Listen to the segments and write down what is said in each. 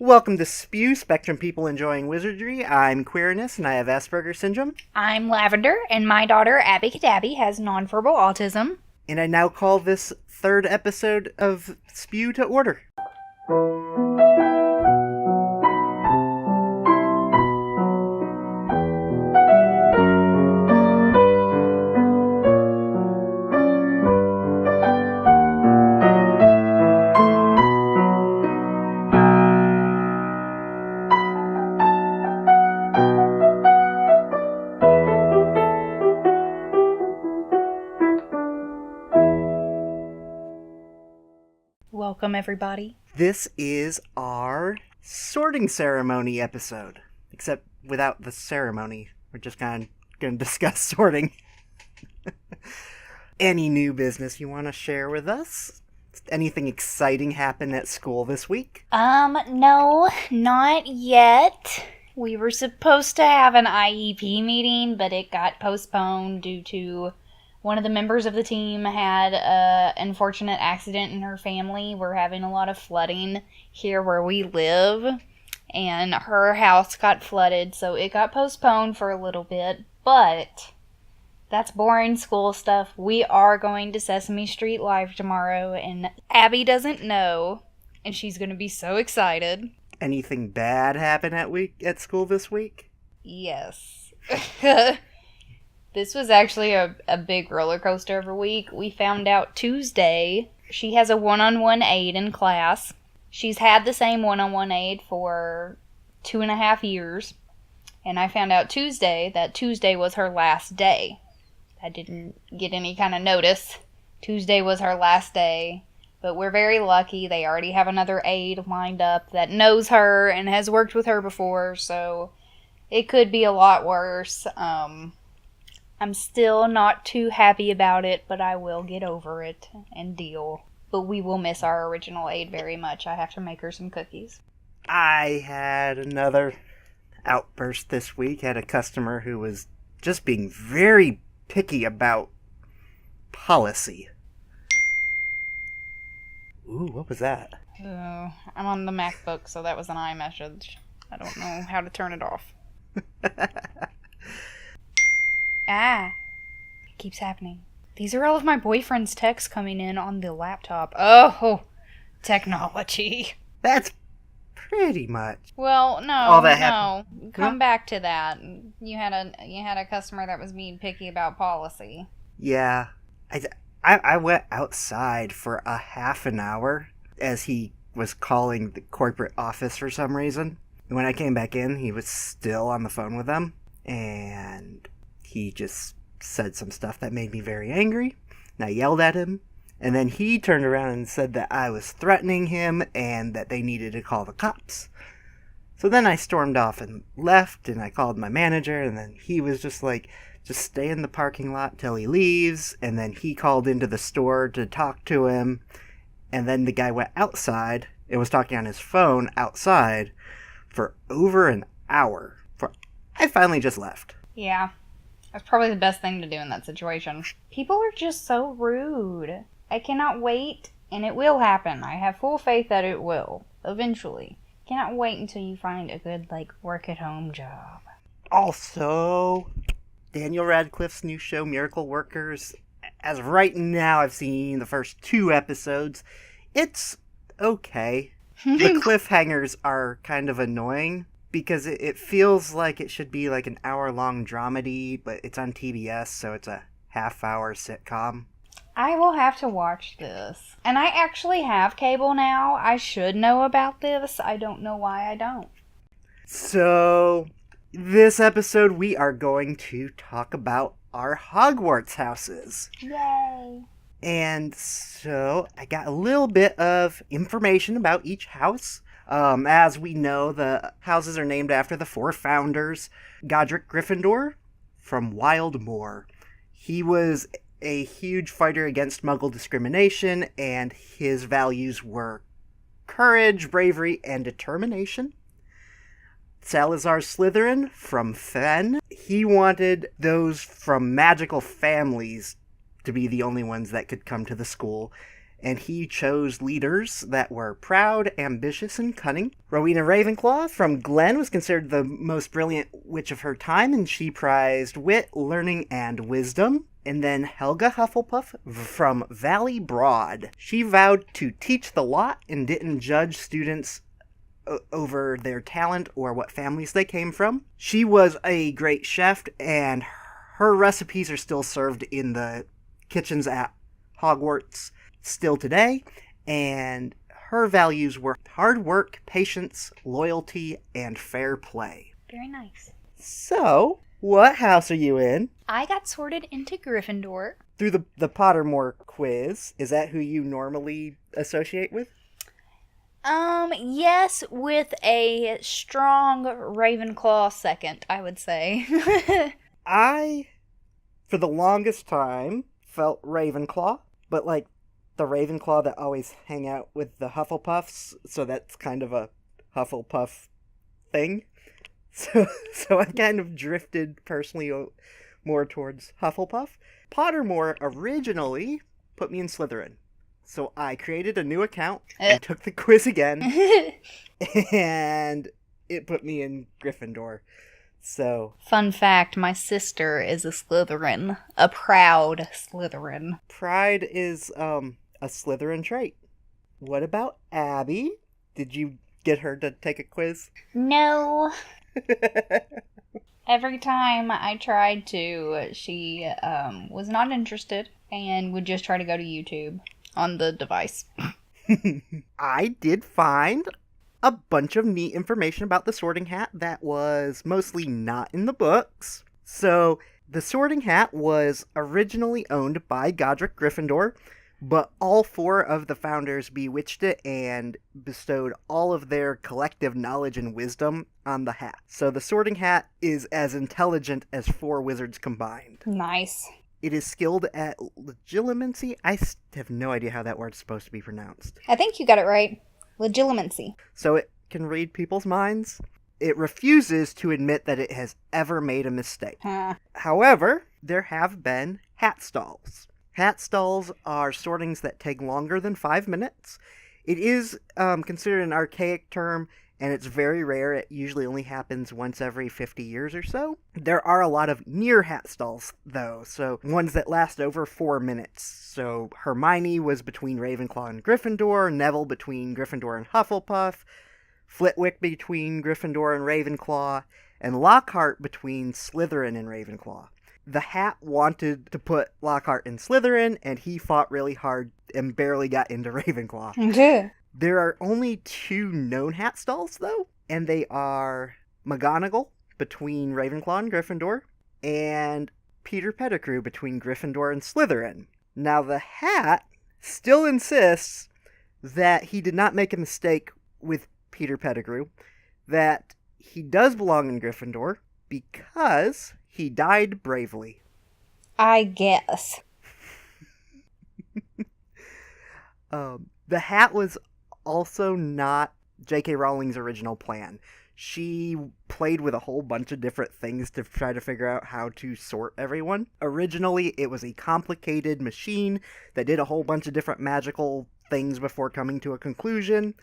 Welcome to SPEW, Spectrum People Enjoying Wizardry. I'm Queerness, and I have Asperger's Syndrome. I'm Lavender, and my daughter, Abby Cadabby, has nonverbal autism. And I now call this third episode of SPEW to order. Welcome, everybody. This is our sorting ceremony episode. Except without the ceremony. We're just kind of going to discuss sorting. Any new business you want to share with us? Anything exciting happen at school this week? No, not yet. We were supposed to have an IEP meeting, but it got postponed due to one of the members of the team had an unfortunate accident in her family. We're having a lot of flooding here where we live, and her house got flooded, so it got postponed for a little bit, but that's boring school stuff. We are going to Sesame Street Live tomorrow, and Abby doesn't know, and she's going to be so excited. Anything bad happen at school this week? Yes. This was actually a big roller coaster of a week. We found out Tuesday she has a one-on-one aide in class. She's had the same one-on-one aide for 2.5 years. And I found out Tuesday that Tuesday was her last day. I didn't get any kind of notice. Tuesday was her last day. But we're very lucky. They already have another aide lined up that knows her and has worked with her before. So it could be a lot worse. I'm still not too happy about it, but I will get over it and deal. But we will miss our original aide very much. I have to make her some cookies. I had another outburst this week. Had a customer who was just being very picky about policy. Ooh, what was that? I'm on the MacBook, so that was an iMessage. I don't know how to turn it off. It keeps happening. These are all of my boyfriend's texts coming in on the laptop. Oh, technology. That's pretty much. Well, no, all that happened. Come back to that. You had a customer that was being picky about policy. Yeah, I went outside for a half an hour as he was calling the corporate office for some reason. When I came back in, he was still on the phone with them, and he just said some stuff that made me very angry, and I yelled at him, and then he turned around and said that I was threatening him and that they needed to call the cops. So then I stormed off and left, and I called my manager, and then he was just like, just stay in the parking lot till he leaves, and then he called into the store to talk to him, and then the guy went outside and was talking on his phone outside for over an hour. I finally just left. Yeah. That's probably the best thing to do in that situation. People are just so rude. I cannot wait, and it will happen. I have full faith that it will, eventually. Cannot wait until you find a good, work-at-home job. Also, Daniel Radcliffe's new show, Miracle Workers. As of right now, I've seen the first 2 episodes. It's okay. The cliffhangers are kind of annoying, because it feels like it should be like an hour-long dramedy, but it's on TBS, so it's a half-hour sitcom. I will have to watch this. And I actually have cable now. I should know about this. I don't know why I don't. So, this episode we are going to talk about our Hogwarts houses. Yay! And so, I got a little bit of information about each house. As we know, the houses are named after the 4 founders. Godric Gryffindor from Wildmoor. He was a huge fighter against Muggle discrimination, and his values were courage, bravery, and determination. Salazar Slytherin from Fen. He wanted those from magical families to be the only ones that could come to the school. and he chose leaders that were proud, ambitious, and cunning. Rowena Ravenclaw from Glen was considered the most brilliant witch of her time, and she prized wit, learning, and wisdom. And then Helga Hufflepuff from Valley Broad. She vowed to teach the lot and didn't judge students over their talent or what families they came from. She was a great chef, and her recipes are still served in the kitchens at Hogwarts still today, and her values were hard work, patience, loyalty, and fair play. Very nice. So, what house are you in? I got sorted into Gryffindor. Through the Pottermore quiz, is that who you normally associate with? Yes, with a strong Ravenclaw second, I would say. I, for the longest time, felt Ravenclaw, but like the Ravenclaw that always hang out with the Hufflepuffs, so that's kind of a Hufflepuff thing. So I kind of drifted personally more towards Hufflepuff. Pottermore originally put me in Slytherin. So I created a new account and took the quiz again, and it put me in Gryffindor. So, fun fact, my sister is a Slytherin. A proud Slytherin. Pride is a Slytherin trait. What about Abby? Did you get her to take a quiz? No. Every time I tried to, she was not interested and would just try to go to YouTube on the device. I did find a bunch of neat information about the Sorting Hat that was mostly not in the books. So, the Sorting Hat was originally owned by Godric Gryffindor, but all 4 of the founders bewitched it and bestowed all of their collective knowledge and wisdom on the hat. So the Sorting Hat is as intelligent as 4 wizards combined. Nice. It is skilled at legilimency. I have no idea how that word's supposed to be pronounced. I think you got it right. Legilimency. So it can read people's minds. It refuses to admit that it has ever made a mistake. However, there have been hat stalls. Hat stalls are sortings that take longer than 5 minutes. It is considered an archaic term, and it's very rare. It usually only happens once every 50 years or so. There are a lot of near hat stalls, though, so ones that last over 4 minutes. So Hermione was between Ravenclaw and Gryffindor, Neville between Gryffindor and Hufflepuff, Flitwick between Gryffindor and Ravenclaw, and Lockhart between Slytherin and Ravenclaw. The hat wanted to put Lockhart in Slytherin, and he fought really hard and barely got into Ravenclaw. There are only 2 known hat stalls, though, and they are McGonagall between Ravenclaw and Gryffindor, and Peter Pettigrew between Gryffindor and Slytherin. Now, the hat still insists that he did not make a mistake with Peter Pettigrew, that he does belong in Gryffindor because he died bravely. I guess. The hat was also not J.K. Rowling's original plan. She played with a whole bunch of different things to try to figure out how to sort everyone. Originally, it was a complicated machine that did a whole bunch of different magical things before coming to a conclusion,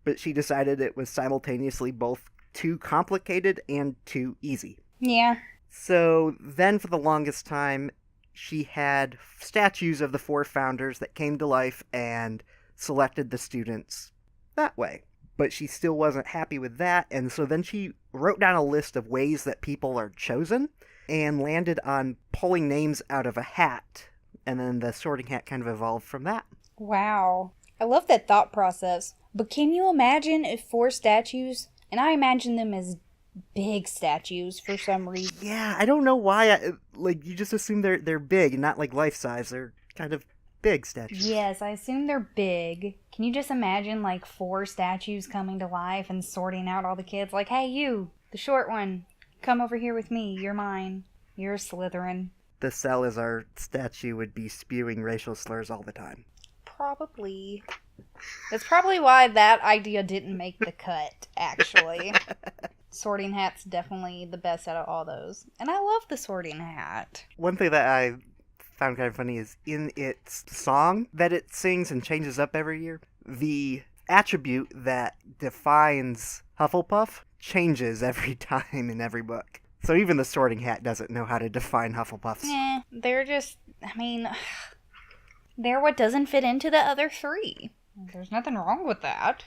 but she decided it was simultaneously both too complicated and too easy. Yeah. So then for the longest time, she had statues of the 4 founders that came to life and selected the students that way. But she still wasn't happy with that, and so then she wrote down a list of ways that people are chosen and landed on pulling names out of a hat. And then the Sorting Hat kind of evolved from that. Wow. I love that thought process. But can you imagine if 4 statues, and I imagine them as big statues for some reason. Yeah, I don't know why. You just assume they're big and not like life size. They're kind of big statues. Yes, I assume they're big. Can you just imagine 4 statues coming to life and sorting out all the kids? Like, hey, you, the short one, come over here with me. You're mine. You're a Slytherin. The Salazar statue would be spewing racial slurs all the time. Probably. That's probably why that idea didn't make the cut, actually. Sorting Hat's definitely the best out of all those. And I love the Sorting Hat. One thing that I found kind of funny is in its song that it sings and changes up every year, the attribute that defines Hufflepuff changes every time in every book. So even the Sorting Hat doesn't know how to define Hufflepuffs. They're just, they're what doesn't fit into the other three. There's nothing wrong with that.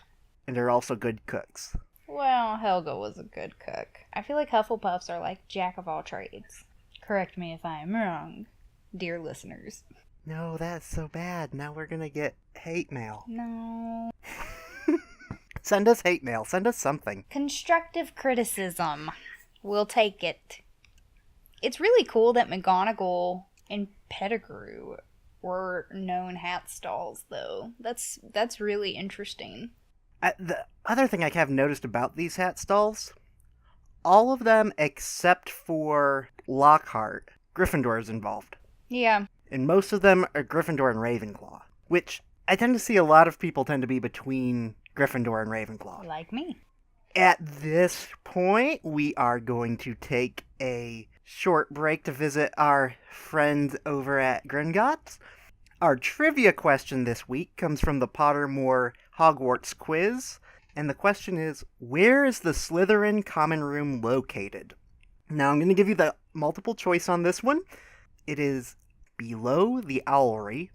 And they're also good cooks. Well, Helga was a good cook. I feel like Hufflepuffs are like jack of all trades. Correct me if I am wrong, dear listeners. No, that's so bad. Now we're gonna get hate mail. No. Send us hate mail. Send us something. Constructive criticism. We'll take it. It's really cool that McGonagall and Pettigrew were known hat stalls, though. That's really interesting. The other thing I have noticed about these hat stalls, all of them except for Lockhart, Gryffindor is involved. Yeah. And most of them are Gryffindor and Ravenclaw, which I tend to see a lot of people tend to be between Gryffindor and Ravenclaw. Like me. At this point, we are going to take a short break to visit our friends over at Gringotts. Our trivia question this week comes from the Pottermore Hogwarts quiz, and the question is, where is the Slytherin common room located? Now, I'm going to give you the multiple choice on this one. It is below the Owlery,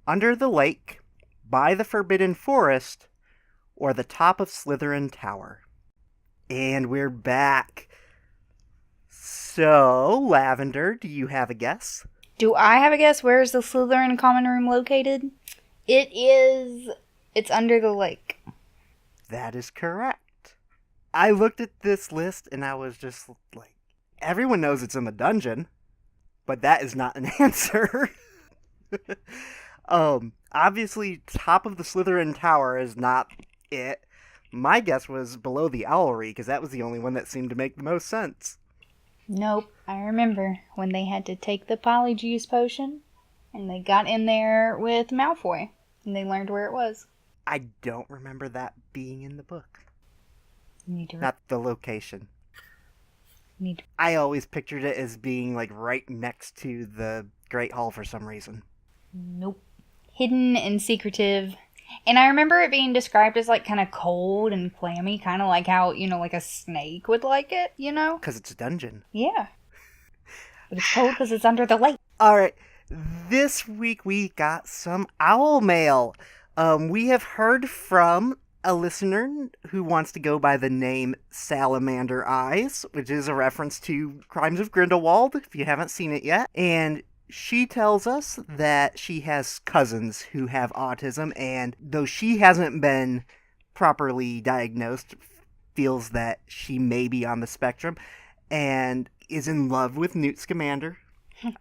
under the lake, by the Forbidden Forest, or the top of Slytherin Tower. And we're back. So, Lavender, do you have a guess? Do I have a guess? Where is the Slytherin common room located? It's under the lake. That is correct. I looked at this list and I was just like, everyone knows it's in the dungeon, but that is not an answer. Obviously, top of the Slytherin Tower is not it. My guess was below the Owlery, because that was the only one that seemed to make the most sense. Nope. I remember when they had to take the Polyjuice potion, and they got in there with Malfoy, and they learned where it was. I don't remember that being in the book. Need to Not the location. I always pictured it as being like right next to the Great Hall for some reason. Nope. Hidden and secretive. And I remember it being described as like kind of cold and clammy, kind of like how, like a snake would like it, Because it's a dungeon. Yeah. But it's cold because it's under the lake. Alright, this week we got some owl mail. We have heard from a listener who wants to go by the name Salamander Eyes, which is a reference to Crimes of Grindelwald, if you haven't seen it yet. And she tells us that she has cousins who have autism, and though she hasn't been properly diagnosed, feels that she may be on the spectrum, and is in love with Newt Scamander.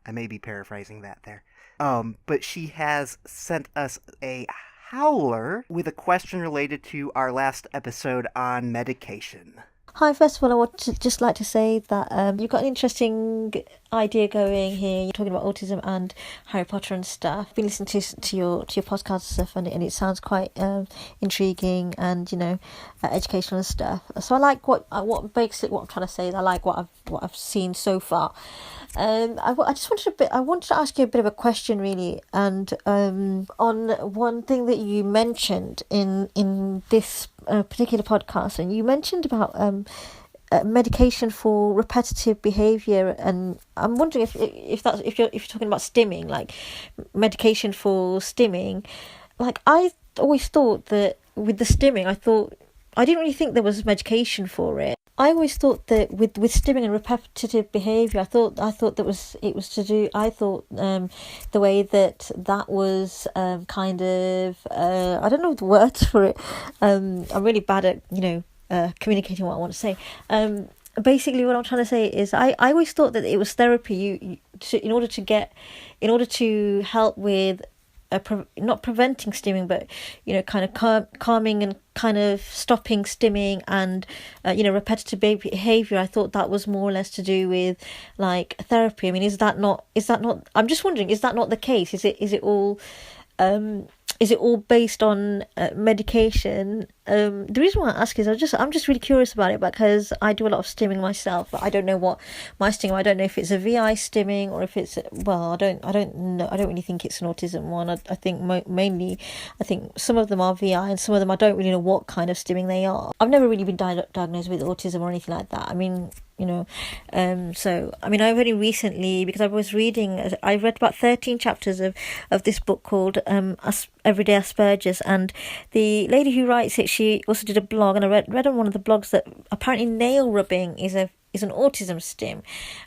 I may be paraphrasing that there. But she has sent us a Howler with a question related to our last episode on medication. Hi, first of all, I would just like to say that you've got an interesting idea going here. You're talking about autism and Harry Potter and stuff. I've been listening to your podcast and stuff, and it sounds quite intriguing and educational and stuff. So I like what I'm trying to say is I like what I've seen so far. I wanted to ask you a bit of a question, really, and on one thing that you mentioned in this particular podcast, and you mentioned about medication for repetitive behaviour, and I'm wondering if you're talking about stimming, like medication for stimming. Like, I always thought that with the stimming, I didn't really think there was medication for it. I always thought that with stimming and repetitive behaviour, I thought that it was to do. I thought the way that was kind of I don't know the words for it. I'm really bad at communicating what I want to say. Basically, what I'm trying to say is I always thought that it was therapy. In order to help with not preventing stimming, but kind of calming and kind of stopping stimming and repetitive behavior. I thought that was more or less to do with like therapy. I mean, is that not I'm just wondering, is that not the case? Is it all is it all based on medication? The reason why I ask is I'm just really curious about it, because I do a lot of stimming myself, but I don't know what my stimming. I don't know if it's a VI stimming or if it's, well, I don't know. I don't really think it's an autism one. I think mainly, I think some of them are VI and some of them I don't really know what kind of stimming they are. I've never really been diagnosed with autism or anything like that. I mean, so I mean, I've only recently, because I read about 13 chapters of this book called Everyday Asperger's, and the lady who writes it, she also did a blog, and I read on one of the blogs that apparently nail rubbing is an autism stim,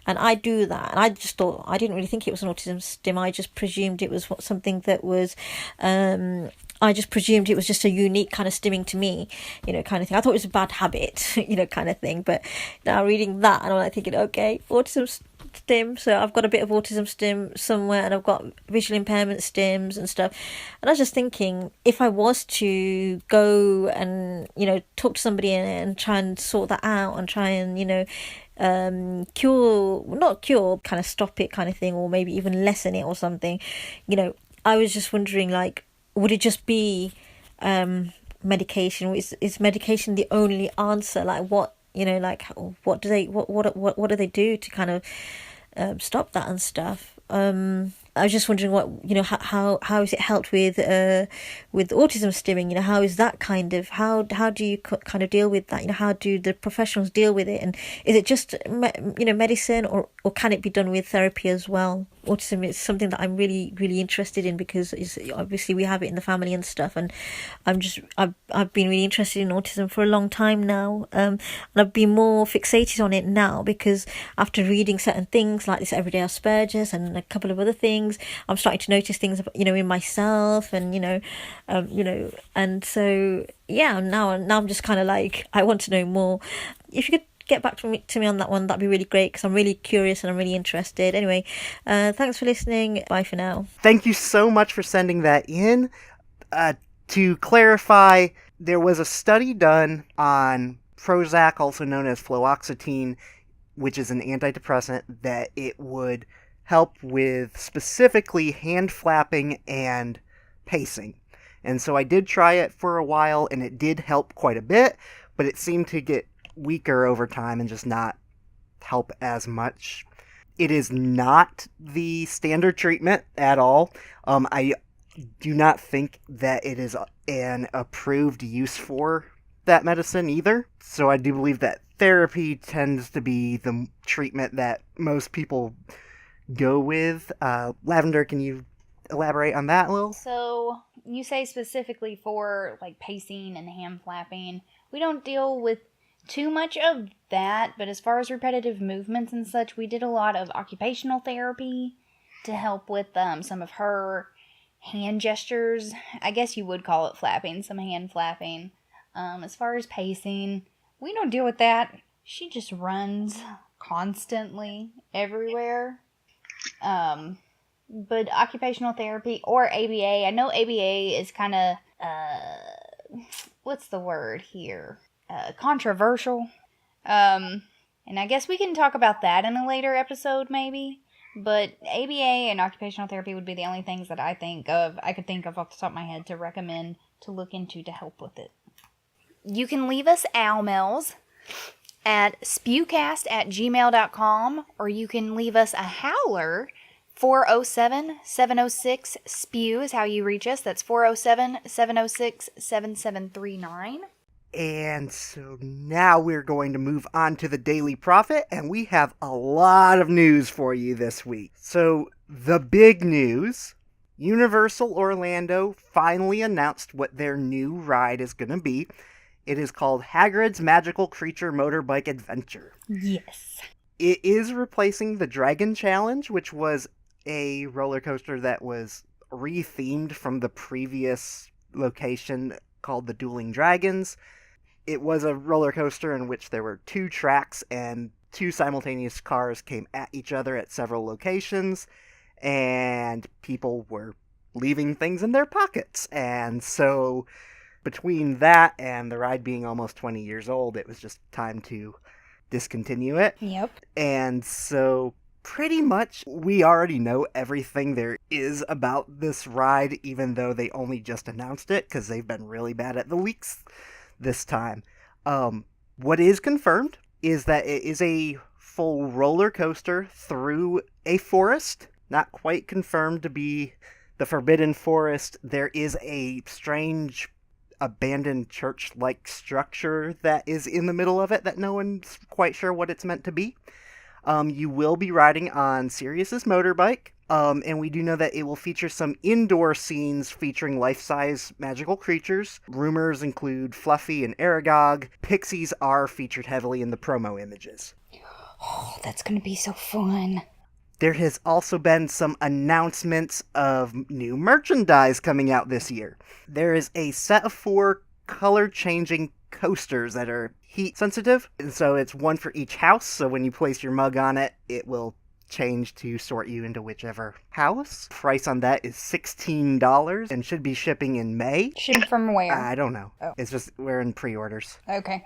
and I do that, and I just thought, I didn't really think it was an autism stim. I just presumed it was something that was I just presumed it was just a unique kind of stimming to me, kind of thing. I thought it was a bad habit, kind of thing. But now reading that, and I'm like thinking, okay, autism stim. So I've got a bit of autism stim somewhere, and I've got visual impairment stims and stuff. And I was just thinking, if I was to go and, talk to somebody and try and sort that out and try and, not cure, kind of stop it kind of thing, or maybe even lessen it or something, I was just wondering, like, would it just be medication? Is medication the only answer? Like, what what do they do to kind of stop that and stuff? I was just wondering how is it helped with autism stimming? How is that kind of, how do you kind of deal with that? How do the professionals deal with it? And is it just medicine, or can it be done with therapy as well? Autism is something that I'm really, really interested in, because obviously we have it in the family and stuff, and I've been really interested in autism for a long time now, and I've been more fixated on it now, because after reading certain things like this Everyday Asperger's and a couple of other things, I'm starting to notice things, in myself, and and so now I'm just kind of like, I want to know more. If you could get back to me on that one, that'd be really great, because I'm really curious and I'm really interested. Anyway, thanks for listening. Bye for now. Thank you so much for sending that in. To clarify, there was a study done on Prozac, also known as fluoxetine, which is an antidepressant, that it would help with specifically hand flapping and pacing. And so I did try it for a while, and it did help quite a bit, but it seemed to get weaker over time and just not help as much. It is not the standard treatment at all. I do not think that it is an approved use for that medicine either. So I do believe that therapy tends to be the treatment that most people go with. Lavender, can you elaborate on that a little? So you say specifically for like pacing and hand flapping. We don't deal with too much of that, but as far as repetitive movements and such, we did a lot of occupational therapy to help with some of her hand gestures. I guess you would call it flapping, some hand flapping. As far as pacing, we don't deal with that. She just runs constantly everywhere. But occupational therapy or ABA, I know ABA is kind of, what's the word here? Controversial. And I guess we can talk about that in a later episode, maybe. But ABA and occupational therapy would be the only things that I could think of off the top of my head to recommend to look into to help with it. You can leave us owl mails at spewcast@gmail.com, or you can leave us a howler. 407-706-SPEW is how you reach us. That's 407-706-7739. And so now we're going to move on to the Daily Prophet, and we have a lot of news for you this week. So the big news, Universal Orlando finally announced what their new ride is going to be. It is called Hagrid's Magical Creature Motorbike Adventure. Yes. It is replacing the Dragon Challenge, which was a roller coaster that was re-themed from the previous location called the Dueling Dragons. It was a roller coaster in which there were two tracks and two simultaneous cars came at each other at several locations, and people were leaving things in their pockets. And so between that and the ride being almost 20 years old, it was just time to discontinue it. Yep. And so pretty much we already know everything there is about this ride, even though they only just announced it, because they've been really bad at the leaks this time. What is confirmed is that it is a full roller coaster through a forest. Not quite confirmed to be the Forbidden Forest. There is a strange abandoned church-like structure that is in the middle of it that no one's quite sure what it's meant to be. You will be riding on Sirius's motorbike, and we do know that it will feature some indoor scenes featuring life-size magical creatures. Rumors include Fluffy and Aragog. Pixies are featured heavily in the promo images. Oh, that's gonna be so fun. There has also been some announcements of new merchandise coming out this year. There is a set of 4 color-changing coasters that are heat sensitive, and so it's one for each house, so when you place your mug on it, it will change to sort you into whichever house. Price on that is $16 and should be shipping in May. Shipping from where? I don't know. Oh. It's just, we're in pre-orders. Okay.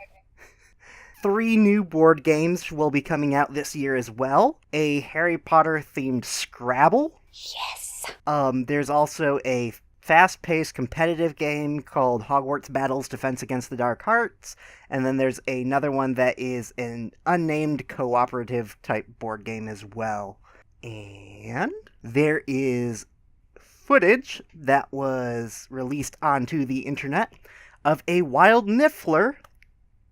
3 new board games will be coming out this year as well. A Harry Potter themed Scrabble. Yes. There's also a fast-paced competitive game called Hogwarts Battles Defense Against the Dark Arts. And then there's another one that is an unnamed cooperative type board game as well. And there is footage that was released onto the internet of a wild niffler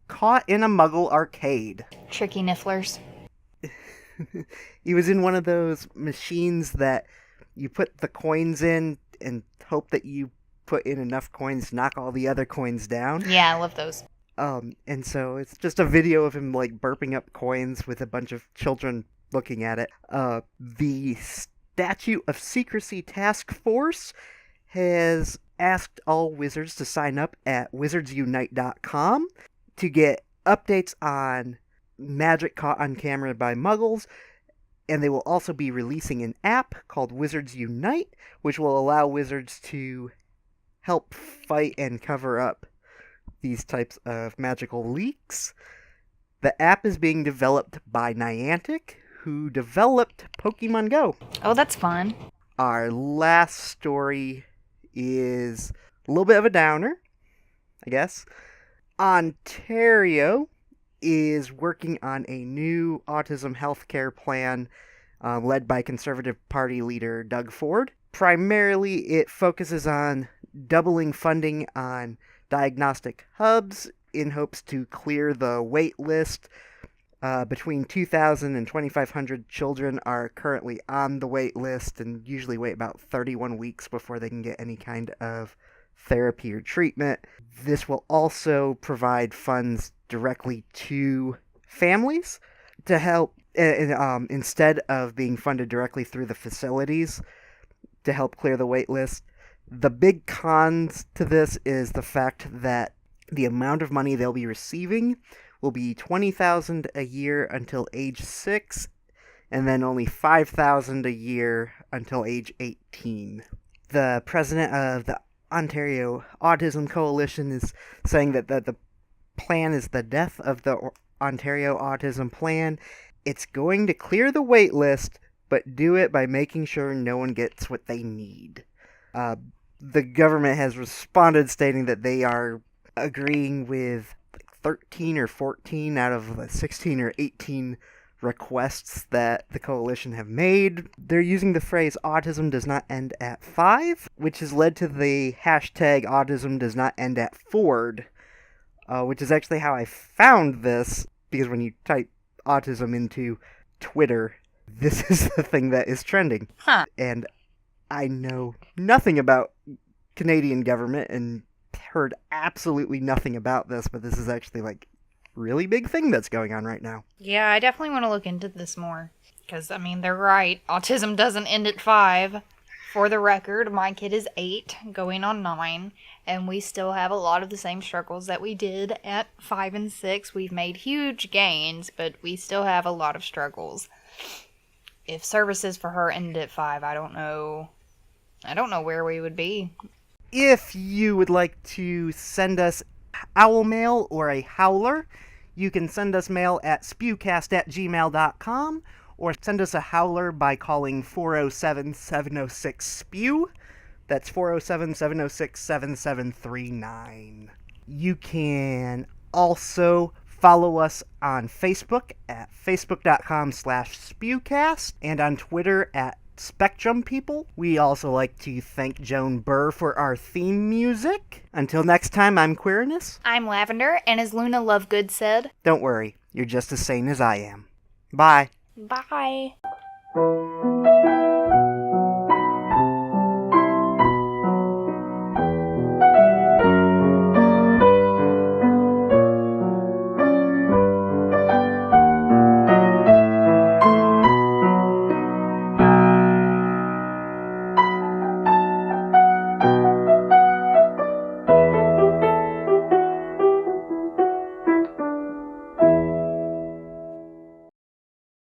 caught in a Muggle arcade. Tricky nifflers. He was in one of those machines that you put the coins in and hope that you put in enough coins to knock all the other coins down. Yeah, I love those. And so it's just a video of him like burping up coins with a bunch of children looking at it. The Statute of Secrecy Task Force has asked all wizards to sign up at wizardsunite.com to get updates on magic caught on camera by muggles, and they will also be releasing an app called Wizards Unite, which will allow wizards to help fight and cover up these types of magical leaks. The app is being developed by Niantic, who developed Pokemon Go. Oh, that's fun. Our last story is a little bit of a downer, I guess. Ontario is working on a new autism healthcare plan led by Conservative Party leader Doug Ford. Primarily, it focuses on doubling funding on diagnostic hubs in hopes to clear the wait list. Between 2,000 and 2,500 children are currently on the wait list and usually wait about 31 weeks before they can get any kind of therapy or treatment. This will also provide funds directly to families to help, instead of being funded directly through the facilities to help clear the wait list. The big cons to this is the fact that the amount of money they'll be receiving will be $20,000 a year until age 6, and then only $5,000 a year until age 18. The president of the Ontario Autism Coalition is saying that the plan is the death of the Ontario Autism Plan. It's going to clear the wait list, but do it by making sure no one gets what they need. The government has responded stating that they are agreeing with 13 or 14 out of the 16 or 18 requests that the coalition have made. They're using the phrase autism does not end at 5, which has led to the hashtag autism does not end at Ford, which is actually how I found this, because when you type autism into Twitter, this is the thing that is trending. Huh. And I know nothing about Canadian government and heard absolutely nothing about this, but this is actually like really big thing that's going on right now. Yeah, I definitely want to look into this more. Because, I mean, they're right. Autism doesn't end at 5. For the record, my kid is 8, going on 9. And we still have a lot of the same struggles that we did at 5 and 6. We've made huge gains, but we still have a lot of struggles. If services for her ended at 5, I don't know where we would be. If you would like to send us owl mail or a howler, you can send us mail at spewcast@gmail.com, or send us a howler by calling 407-706-SPEW. That's 407-706-7739. You can also follow us on Facebook at facebook.com/spewcast and on Twitter at Spectrum People. We also like to thank Joan Burr for our theme music. Until next time, I'm Queerness. I'm Lavender, and as Luna Lovegood said, Don't worry, you're just as sane as I am. Bye. bye.